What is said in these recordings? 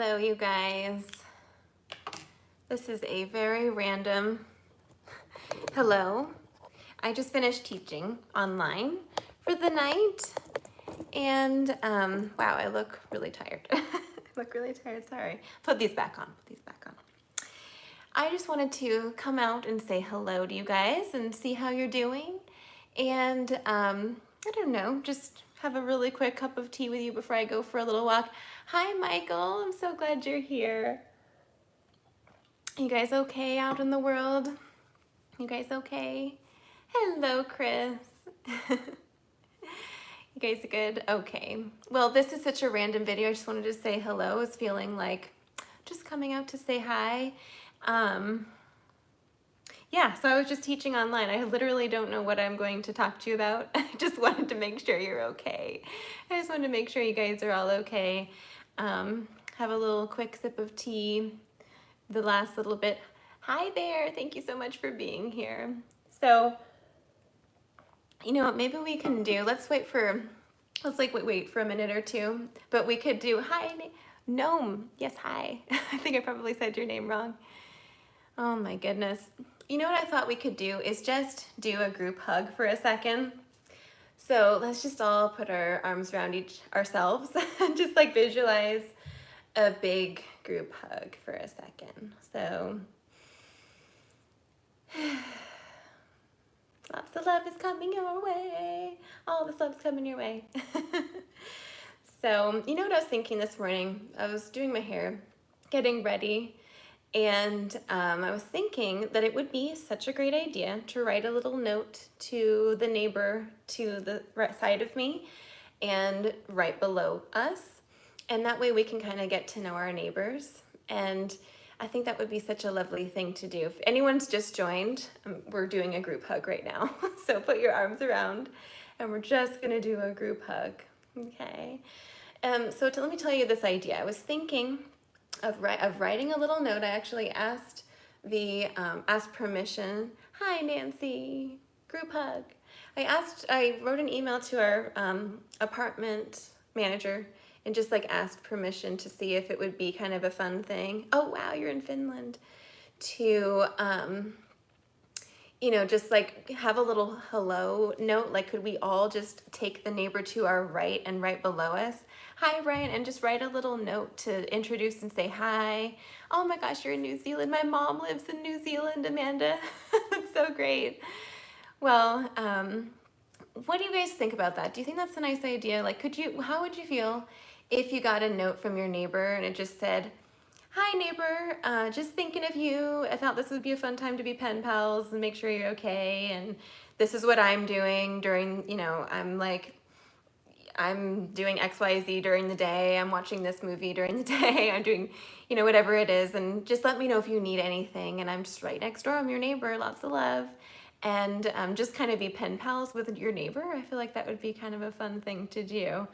Hello, you guys. This is a very random hello. I just finished teaching online for the night, and wow, I look really tired. I look really tired, sorry. Put these back on, I just wanted to come out and say hello to you guys and see how you're doing. And I don't know, just have a really quick cup of tea with you before I go for a little walk. Hi, Michael, I'm so glad you're here. You guys okay out in the world? You guys okay? Hello, Chris. You guys good? Okay. Well, this is such a random video. I just wanted to say hello. I was feeling like just coming out to say hi. Yeah, so I was just teaching online. I literally don't know what I'm going to talk to you about. I just wanted to make sure you're okay. I just wanted to make sure you guys are all okay. Have a little quick sip of tea. The last little bit. Hi there, thank you so much for being here. So, you know what, maybe we can do, let's wait for a minute or two, but we could do, hi, Gnome, yes, hi. I think I probably said your name wrong. Oh my goodness. You know what I thought we could do is just do a group hug for a second. So let's just all put our arms around ourselves and just like visualize a big group hug for a second. So lots of love is coming your way. All this love's coming your way. So, you know what I was thinking this morning? I was doing my hair, getting ready, and I was thinking that it would be such a great idea to write a little note to the neighbor to the right side of me and right below us. And that way we can kind of get to know our neighbors. And I think that would be such a lovely thing to do. If anyone's just joined, we're doing a group hug right now. So put your arms around and we're just gonna do a group hug, okay? Let me tell you this idea. I was thinking of writing a little note. I actually asked permission. Hi, Nancy, group hug. I wrote an email to our apartment manager and just like asked permission to see if it would be kind of a fun thing. Oh wow, you're in Finland. To you know, just like have a little hello note. Like, could we all just take the neighbor to our right and right below us? Hi, Brian, and just write a little note to introduce and say hi. Oh my gosh, you're in New Zealand. My mom lives in New Zealand, Amanda. That's so great. Well, what do you guys think about that? Do you think that's a nice idea? Like, how would you feel if you got a note from your neighbor and it just said, hi neighbor, just thinking of you. I thought this would be a fun time to be pen pals and make sure you're okay. And this is what I'm doing during, you know, I'm doing XYZ during the day. I'm watching this movie during the day. I'm doing, you know, whatever it is. And just let me know if you need anything. And I'm just right next door. I'm your neighbor. Lots of love. And just kind of be pen pals with your neighbor. I feel like that would be kind of a fun thing to do.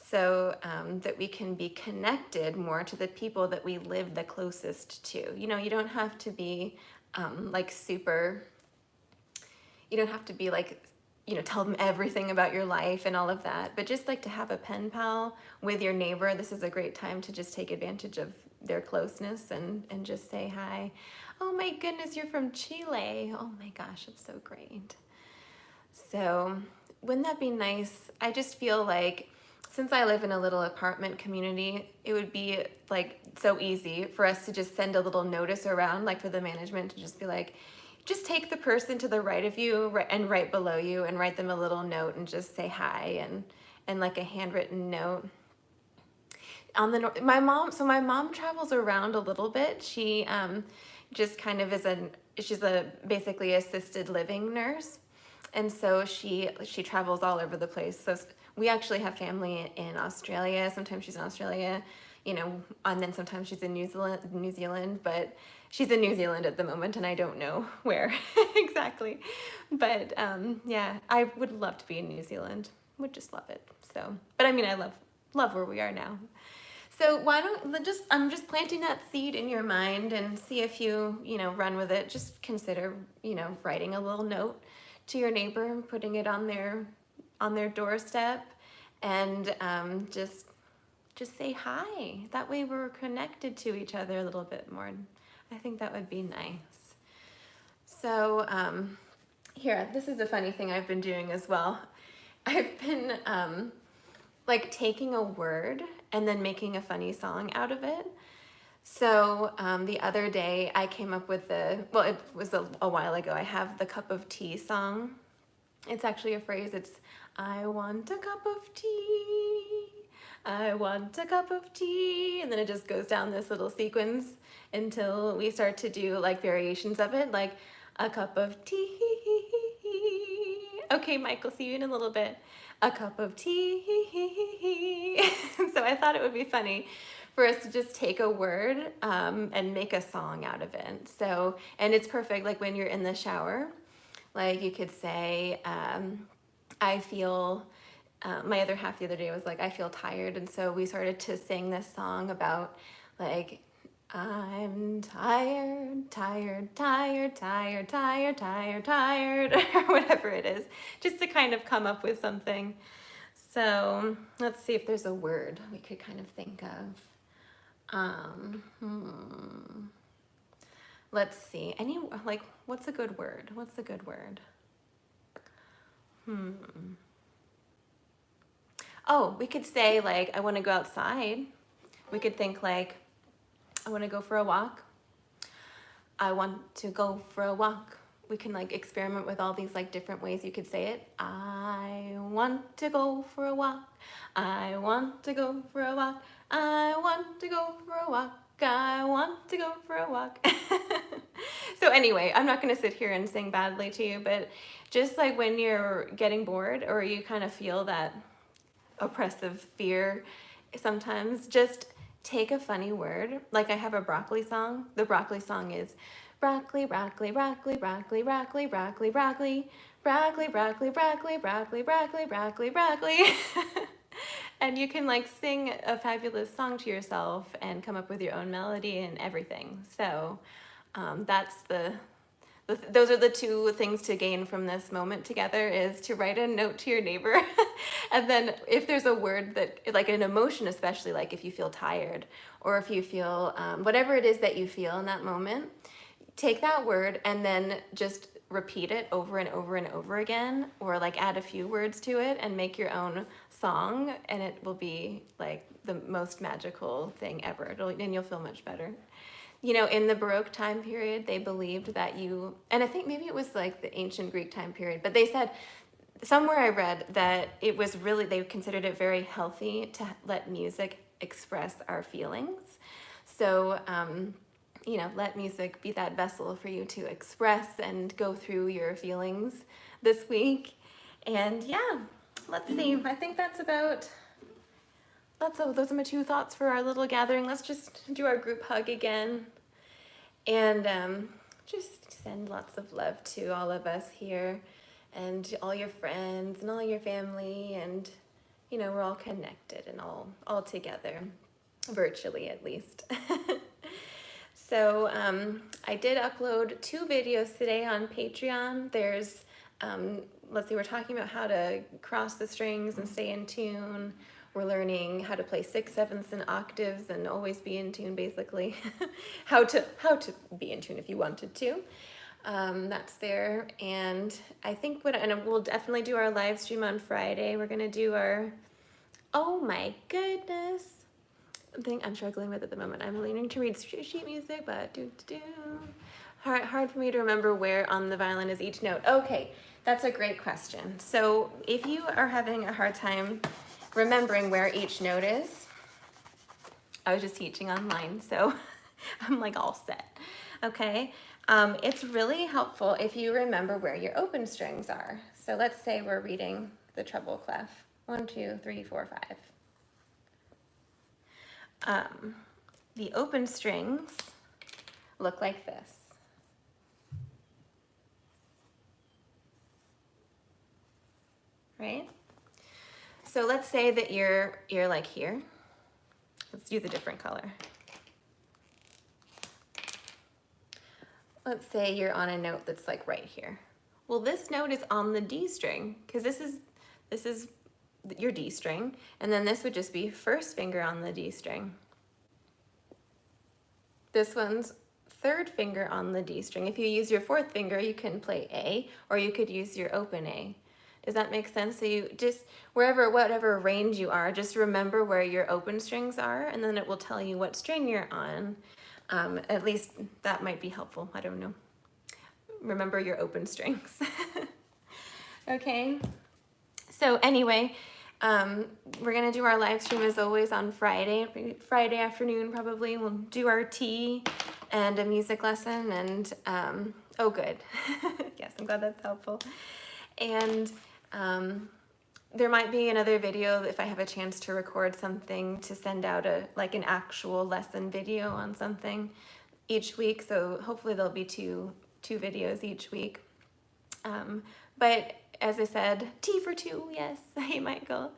So that we can be connected more to the people that we live the closest to. You know, you don't have to be like super, you don't have to be like, you know, tell them everything about your life and all of that, but just like to have a pen pal with your neighbor. This is a great time to just take advantage of their closeness and just say hi. Oh my goodness, you're from Chile. Oh my gosh, it's so great. So wouldn't that be nice? I just feel like since I live in a little apartment community, it would be like so easy for us to just send a little notice around, like for the management to just be like, just take the person to the right of you and right below you and write them a little note and just say hi and like a handwritten note. On the my mom travels around a little bit. She just kind of she's basically assisted living nurse. And so she travels all over the place. So we actually have family in Australia. Sometimes she's in Australia, you know, and then sometimes she's in New Zealand, but she's in New Zealand at the moment and I don't know where exactly. But yeah, I would love to be in New Zealand. Would just love it. So, but I mean, I love where we are now. So why don't I'm just planting that seed in your mind and see if you know, run with it. Just consider, you know, writing a little note to your neighbor and putting it on their doorstep and just just say hi. That way we're connected to each other a little bit more. I think that would be nice. So here, this is a funny thing I've been doing as well. I've been like taking a word and then making a funny song out of it. So the other day I came up with well, it was a while ago. I have the cup of tea song. It's actually a phrase. It's, I want a cup of tea. I want a cup of tea. And then it just goes down this little sequence until we start to do like variations of it, like a cup of tea. Okay, Michael, see you in a little bit. A cup of tea. So I thought it would be funny for us to just take a word and make a song out of it. So, and it's perfect like when you're in the shower. Like you could say, I feel, my other half the other day was like, I feel tired. And so we started to sing this song about like, I'm tired, tired, tired, tired, tired, tired, tired, or whatever it is, just to kind of come up with something. So let's see if there's a word we could kind of think of. Let's see, like, what's a good word? What's a good word? Oh, we could say like, I want to go outside. We could think like, I want to go for a walk. I want to go for a walk. We can like experiment with all these like different ways you could say it. I want to go for a walk. I want to go for a walk. I want to go for a walk. I want to go for a walk. So anyway, I'm not going to sit here and sing badly to you, but just like when you're getting bored or you kind of feel that oppressive fear sometimes, just take a funny word. Like I have a broccoli song. The broccoli song is broccoli, broccoli, broccoli, broccoli, broccoli, broccoli, broccoli, broccoli, broccoli, broccoli, broccoli, broccoli, broccoli, broccoli. And you can like sing a fabulous song to yourself and come up with your own melody and everything. So that's those are the two things to gain from this moment together, is to write a note to your neighbor. And then if there's a word that, like an emotion, especially like if you feel tired or if you feel whatever it is that you feel in that moment, take that word and then just repeat it over and over and over again, or like add a few words to it and make your own song, and it will be like the most magical thing ever. And you'll feel much better. You know, in the Baroque time period, they believed that and I think maybe it was like the ancient Greek time period, but they said, somewhere I read that it was really, they considered it very healthy to let music express our feelings. So, you know, let music be that vessel for you to express and go through your feelings this week. And yeah, let's see. I think those are my two thoughts for our little gathering. Let's just do our group hug again. And just send lots of love to all of us here and to all your friends and all your family. And, you know, we're all connected and all together, virtually at least. So I did upload 2 videos today on Patreon. There's, let's see, we're talking about how to cross the strings and stay in tune. We're learning how to play 6/7 and octaves and always be in tune, basically. how to be in tune if you wanted to. That's there. And I think and we'll definitely do our live stream on Friday. We're gonna do our, oh my goodness, thing I'm struggling with at the moment. I'm learning to read sheet music, but hard for me to remember where on the violin is each note. Okay, that's a great question. So if you are having a hard time remembering where each note is, I was just teaching online, so I'm like all set. Okay, it's really helpful if you remember where your open strings are. So let's say we're reading the treble clef. 1, 2, 3, 4, 5. The open strings look like this. Right? So let's say that you're like here. Let's use a different color. Let's say you're on a note that's like right here. Well, this note is on the D string because this is your D string, and then this would just be first finger on the D string. This one's third finger on the D string. If you use your fourth finger, you can play A, or you could use your open A. Does that make sense? So you just, whatever range you are, just remember where your open strings are, and then it will tell you what string you're on. At least that might be helpful. I don't know. Remember your open strings. Okay. So anyway, we're gonna do our live stream as always on Friday afternoon probably. We'll do our tea and a music lesson, and oh good. Yes, I'm glad that's helpful. And there might be another video if I have a chance to record something to send out like an actual lesson video on something each week. So hopefully there'll be two videos each week. But as I said, tea for two, yes. Hey, Michael.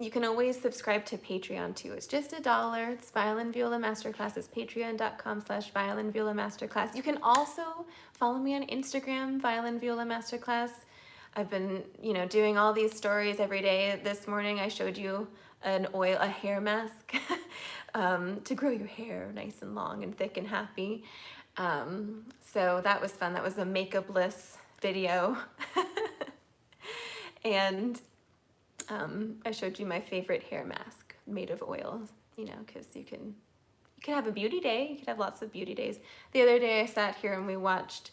You can always subscribe to Patreon too. It's just $1. It's Violin Viola Masterclass. It's patreon.com/Violin Viola Masterclass. You can also follow me on Instagram, Violin Viola Masterclass. I've been, doing all these stories every day. This morning I showed you a hair mask to grow your hair nice and long and thick and happy. So that was fun. That was a makeup-less video. And I showed you my favorite hair mask made of oil, because you can have a beauty day. You could have lots of beauty days. The other day I sat here and we watched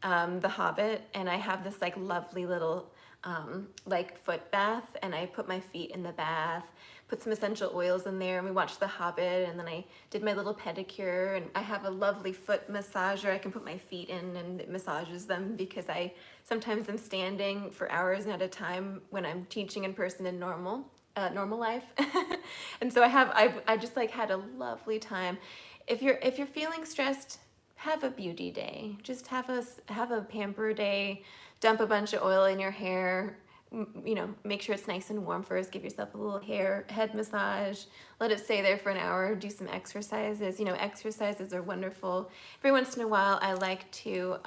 The Hobbit, and I have this like lovely little like foot bath, and I put my feet in the bath, put some essential oils in there, and we watched The Hobbit, and then I did my little pedicure, and I have a lovely foot massager I can put my feet in, and it massages them because I sometimes am standing for hours at a time when I'm teaching in person in normal life. And so I just like had a lovely time. If you're feeling stressed, have a beauty day. Just have a pamper day. Dump a bunch of oil in your hair. Make sure it's nice and warm first. Give yourself a little head massage. Let it stay there for an hour. Do some exercises. Exercises are wonderful. Every once in a while, I like to.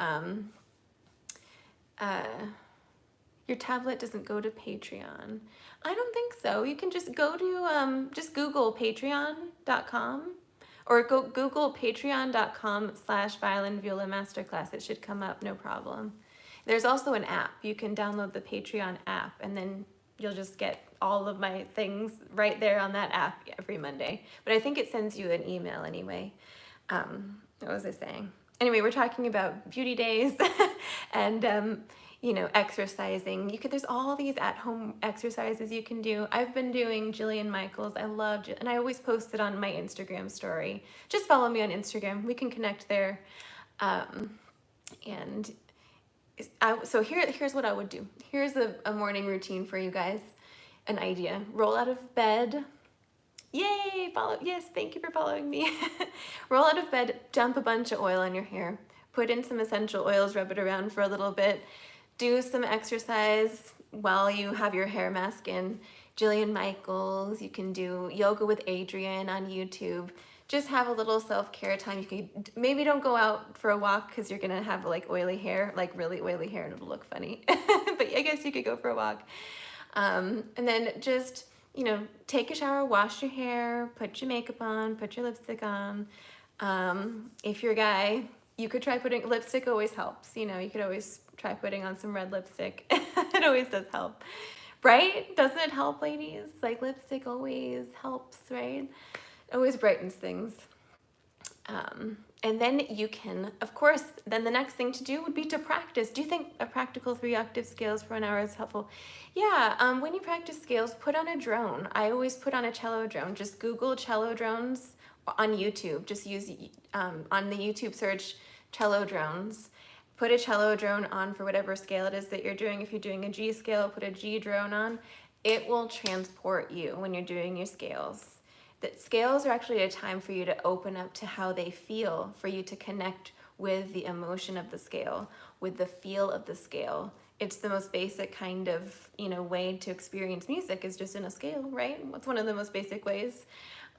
Your tablet doesn't go to Patreon. I don't think so. You can just go to just Google patreon.com. Or go Google patreon.com/Violin Viola Masterclass. It should come up, no problem. There's also an app. You can download the Patreon app, and then you'll just get all of my things right there on that app every Monday. But I think it sends you an email anyway. What was I saying? Anyway, we're talking about beauty days and exercising. There's all these at-home exercises you can do. I've been doing Jillian Michaels. I love it, and I always post it on my Instagram story. Just follow me on Instagram. We can connect there. So here's what I would do. Here's a morning routine for you guys. An idea. Roll out of bed. Yay! Yes, thank you for following me. Roll out of bed, dump a bunch of oil on your hair. Put in some essential oils, rub it around for a little bit. Do some exercise while you have your hair mask in. Jillian Michaels. You can do yoga with Adrienne on YouTube. Just have a little self-care time. You can maybe don't go out for a walk because you're gonna have like oily hair, like really oily hair, and it'll look funny. But I guess you could go for a walk. And then just take a shower, wash your hair, put your makeup on, put your lipstick on. If you're a guy, you could try putting lipstick. Always helps. You could always try putting on some red lipstick. It always does help, right? Doesn't it help, ladies? Like lipstick always helps, right? Always brightens things. And then you can, of course, then the next thing to do would be to practice. Do you think a practical 3-octave scales for an hour is helpful? Yeah, when you practice scales, put on a drone. I always put on a cello drone. Just Google cello drones on YouTube. Just use, on the YouTube search, cello drones. Put a cello drone on for whatever scale it is that you're doing. If you're doing a G scale, put a G drone on. It will transport you when you're doing your scales. That scales are actually a time for you to open up to how they feel, for you to connect with the emotion of the scale, with the feel of the scale. It's the most basic kind of, way to experience music is just in a scale, right? It's one of the most basic ways.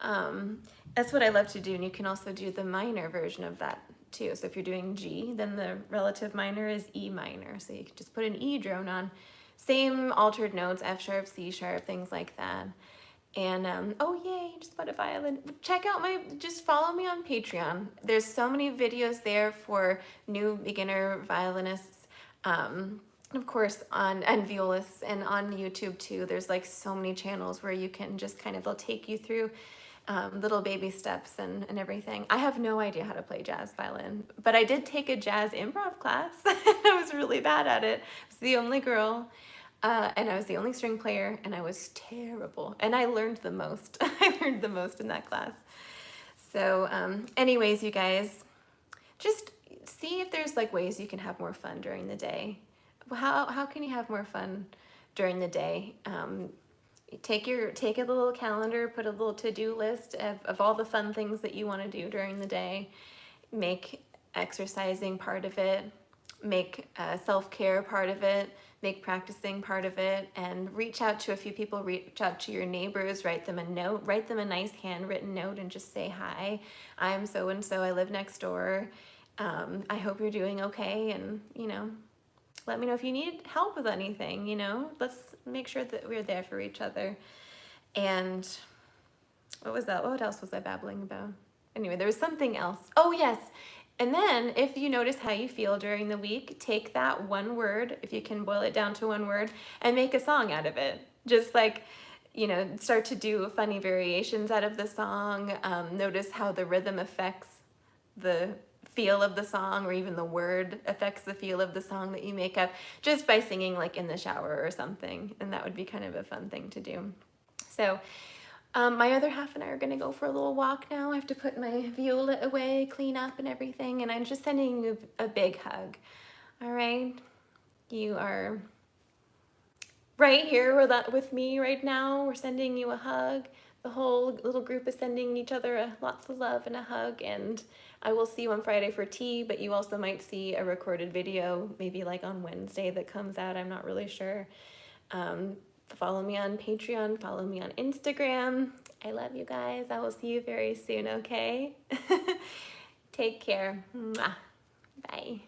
That's what I love to do, and you can also do the minor version of that too. So if you're doing G, then the relative minor is E minor. So you can just put an E drone on. same altered notes, F sharp, C sharp, things like that. And oh yay, just bought a violin. Check out just follow me on Patreon. There's so many videos there for new beginner violinists. Of course and violists, and on YouTube too. There's like so many channels where you can just they'll take you through little baby steps and everything. I have no idea how to play jazz violin, but I did take a jazz improv class. I was really bad at it. I was the only girl. And I was the only string player, and I was terrible. And I learned the most. I learned the most in that class. So anyways, you guys, just see if there's like ways you can have more fun during the day. How can you have more fun during the day? Take a little calendar, put a little to-do list of all the fun things that you want to do during the day. Make exercising part of it. Make self-care part of it. Make practicing part of it, and reach out to a few people, reach out to your neighbors, write them a note, write them a nice handwritten note and just say, hi, I'm so-and-so, I live next door. I hope you're doing okay, and let me know if you need help with anything, let's make sure that we're there for each other. And what was that? What else was I babbling about? Anyway, there was something else. Oh yes. And then if you notice how you feel during the week, take that one word, if you can boil it down to one word, and make a song out of it. Just like, start to do funny variations out of the song. Notice how the rhythm affects the feel of the song, or even the word affects the feel of the song that you make up, just by singing like in the shower or something. And that would be kind of a fun thing to do. So my other half and I are gonna go for a little walk now. I have to put my viola away, clean up and everything, and I'm just sending you a big hug. All right? You are right here with me right now. We're sending you a hug. The whole little group is sending each other lots of love and a hug, and I will see you on Friday for tea, but you also might see a recorded video, maybe like on Wednesday, that comes out. I'm not really sure. Follow me on Patreon, follow me on Instagram. I love you guys. I will see you very soon, okay? Take care. Mwah. Bye.